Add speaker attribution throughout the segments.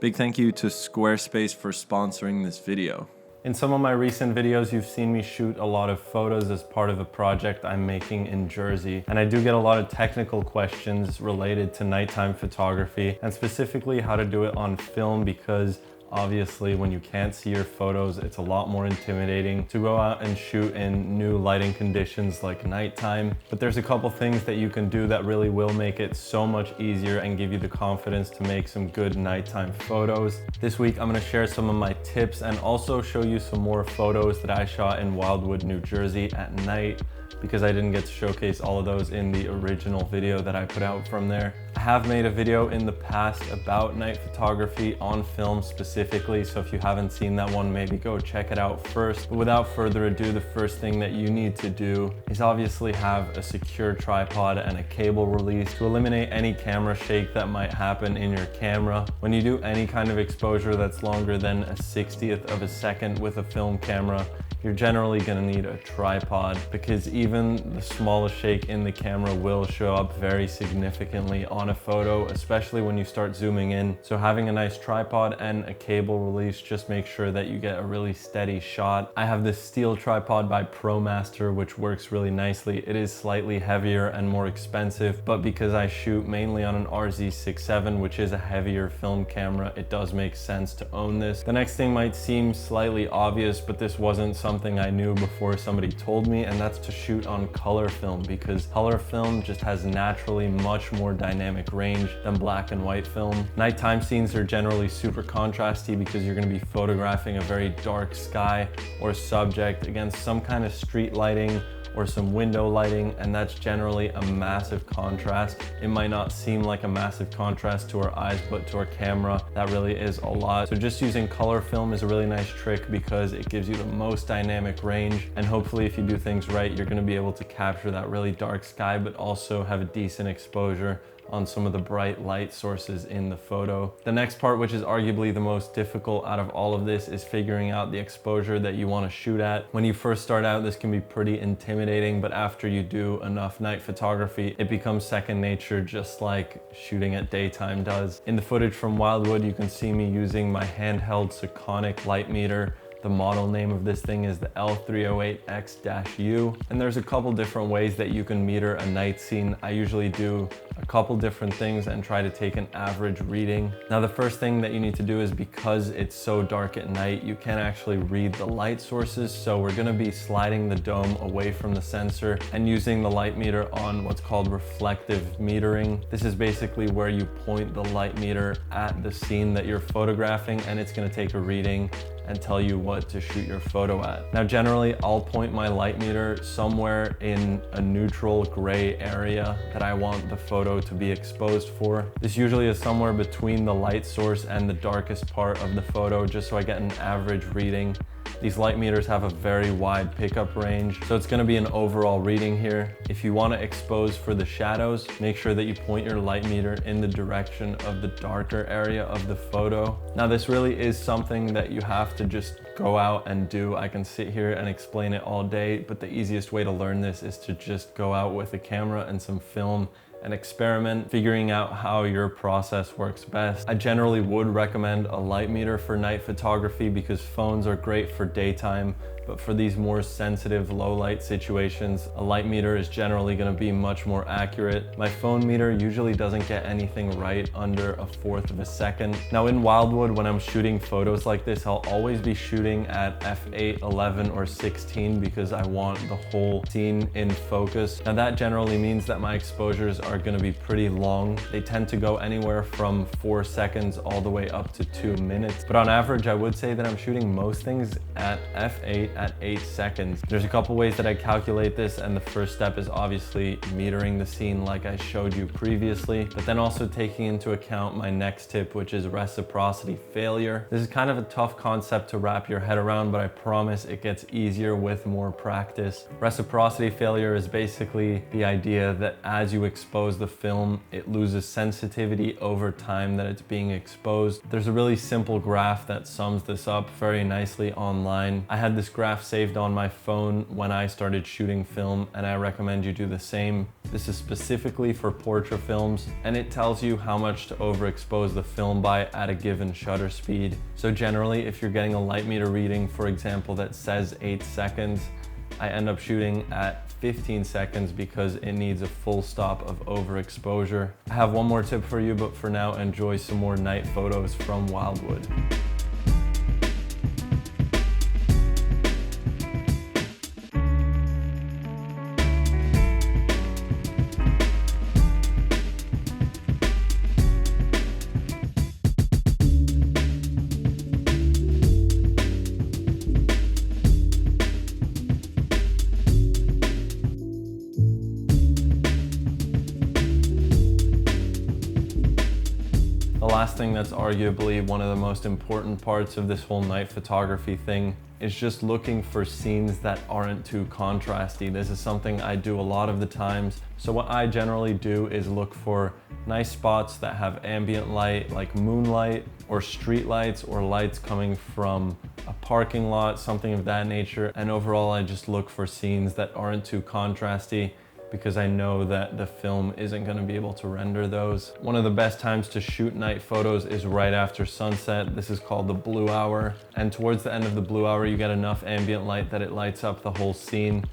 Speaker 1: Big thank you to Squarespace for sponsoring this video.
Speaker 2: In some of my recent videos, you've seen me shoot a lot of photos as part of a project I'm making in Jersey. And I do get a lot of technical questions related to nighttime photography and specifically how to do it on film, because obviously when you can't see your photos, it's a lot more intimidating to go out and shoot in new lighting conditions like nighttime. But there's a couple things that you can do that really will make it so much easier and give you the confidence to make some good nighttime photos. This week, I'm gonna share some of my tips and also show you some more photos that I shot in Wildwood, New Jersey at night, because I didn't get to showcase all of those in the original video that I put out from there. I have made a video in the past about night photography on film specifically, so if you haven't seen that one, maybe go check it out first. But without further ado, the first thing that you need to do is obviously have a secure tripod and a cable release to eliminate any camera shake that might happen in your camera. When you do any kind of exposure that's longer than a 60th of a second with a film camera, you're generally gonna need a tripod, because even the smallest shake in the camera will show up very significantly on a photo, especially when you start zooming in. So having a nice tripod and a cable release just makes sure that you get a really steady shot. I have this steel tripod by ProMaster, which works really nicely. It is slightly heavier and more expensive, but because I shoot mainly on an RZ67, which is a heavier film camera, it does make sense to own this. The next thing might seem slightly obvious, but this wasn't something I knew before somebody told me, and that's to shoot on color film, because color film just has naturally much more dynamic range than black and white film. Nighttime scenes are generally super contrasty because you're going to be photographing a very dark sky or subject against some kind of street lighting or some window lighting, and that's generally a massive contrast. It might not seem like a massive contrast to our eyes, but to our camera, that really is a lot. So just using color film is a really nice trick because it gives you the most dynamic range, and hopefully if you do things right, you're gonna be able to capture that really dark sky, but also have a decent exposure on some of the bright light sources in the photo. The next part, which is arguably the most difficult out of all of this, is figuring out the exposure that you want to shoot at. When you first start out, this can be pretty intimidating, but after you do enough night photography, it becomes second nature, just like shooting at daytime does. In the footage from Wildwood, you can see me using my handheld Sekonic light meter. The model name of this thing is the L308X-U, and there's a couple different ways that you can meter a night scene. I usually do a couple different things and try to take an average reading. Now, the first thing that you need to do is, because it's so dark at night, you can't actually read the light sources, so we're gonna be sliding the dome away from the sensor and using the light meter on what's called reflective metering. This is basically where you point the light meter at the scene that you're photographing, and it's gonna take a reading and tell you what to shoot your photo at. Now, generally, I'll point my light meter somewhere in a neutral gray area that I want the photo to be exposed for. This usually is somewhere between the light source and the darkest part of the photo, just so I get an average reading. These light meters have a very wide pickup range, so it's gonna be an overall reading here. If you wanna expose for the shadows, make sure that you point your light meter in the direction of the darker area of the photo. Now, this really is something that you have to just go out and do. I can sit here and explain it all day, but the easiest way to learn this is to just go out with a camera and some film and experiment figuring out how your process works best. I generally would recommend a light meter for night photography because phones are great for daytime, but for these more sensitive low light situations, a light meter is generally gonna be much more accurate. My phone meter usually doesn't get anything right under a 1/4 of a second. Now, in Wildwood, when I'm shooting photos like this, I'll always be shooting at f8, 11, or 16 because I want the whole scene in focus. Now, that generally means that my exposures are gonna be pretty long. They tend to go anywhere from 4 seconds all the way up to 2 minutes. But on average, I would say that I'm shooting most things at f8 at 8 seconds. There's a couple ways that I calculate this, and the first step is obviously metering the scene like I showed you previously, but then also taking into account my next tip, which is reciprocity failure. This is kind of a tough concept to wrap your head around, but I promise it gets easier with more practice. Reciprocity failure is basically the idea that as you expose the film, it loses sensitivity over time that it's being exposed. There's a really simple graph that sums this up very nicely online. I had this graph graph saved on my phone when I started shooting film, and I recommend you do the same. This is specifically for portrait films, and it tells you how much to overexpose the film by at a given shutter speed. So generally, if you're getting a light meter reading, for example, that says 8 seconds, I end up shooting at 15 seconds because it needs a full stop of overexposure. I have one more tip for you, but for now, enjoy some more night photos from Wildwood. The last thing that's arguably one of the most important parts of this whole night photography thing is just looking for scenes that aren't too contrasty. This is something I do a lot of the times. So what I generally do is look for nice spots that have ambient light, like moonlight or street lights or lights coming from a parking lot, something of that nature. And overall, I just look for scenes that aren't too contrasty, because I know that the film isn't gonna be able to render those. One of the best times to shoot night photos is right after sunset. This is called the blue hour. And towards the end of the blue hour, you get enough ambient light that it lights up the whole scene,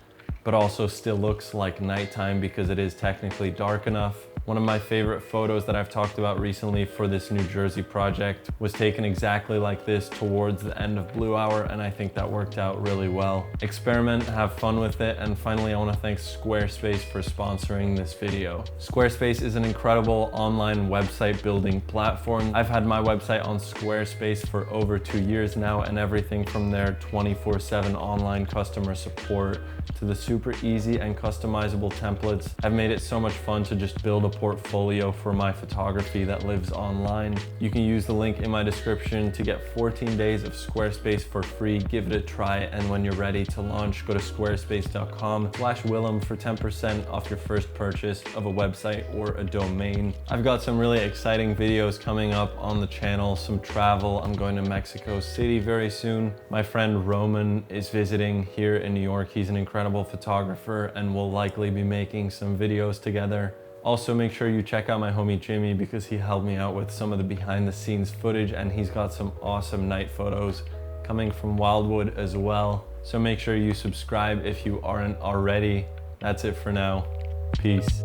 Speaker 2: but also still looks like nighttime because it is technically dark enough. One of my favorite photos that I've talked about recently for this New Jersey project was taken exactly like this towards the end of blue hour, and I think that worked out really well. Experiment, have fun with it, and finally I want to thank Squarespace for sponsoring this video. Squarespace is an incredible online website building platform. I've had my website on Squarespace for over 2 years now, and everything from their 24/7 online customer support to the super easy and customizable templates have made it so much fun to just build a portfolio for my photography that lives online. You can use the link in my description to get 14 days of Squarespace for free. Give it a try, and when you're ready to launch, go to squarespace.com/willem for 10% off your first purchase of a website or a domain. I've got some really exciting videos coming up on the channel, some travel. I'm going to Mexico City very soon. My friend Roman is visiting here in New York. He's an incredible photographer, and we'll likely be making some videos together. Also, make sure you check out my homie Jimmy, because he helped me out with some of the behind the scenes footage, and he's got some awesome night photos coming from Wildwood as well. So make sure you subscribe if you aren't already. That's it for now. Peace.